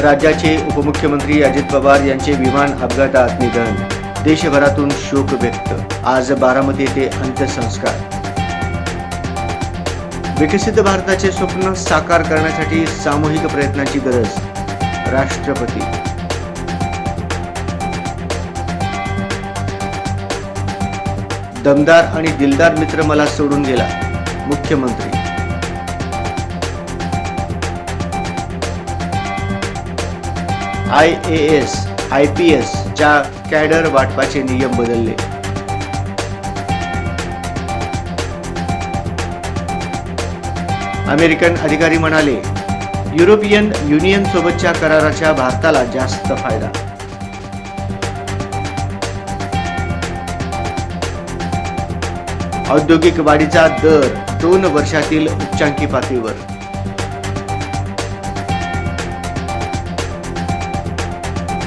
राज्याचे उपमुख्यमंत्री अजित पवार यांचे विमान अपघातात निधन. देशभरातून शोक व्यक्त. आज बारामती येथे अंत्यसंस्कार. विकसित भारताचे स्वप्न साकार करण्यासाठी सामूहिक प्रयत्नांची गरज. राष्ट्रपती. दमदार आणि दिलदार मित्र मला सोडून गेला. मुख्यमंत्री. IAS, IPS च्या कॅडर वाटपाचे नियम बदलले. अमेरिकन अधिकारी म्हणाले, युरोपियन युनियन सोबतच्या कराराचा भारताला जास्त फायदा. औद्योगिक वाढीचा दर 2 वर्षातील उच्चांकी पातळीवर.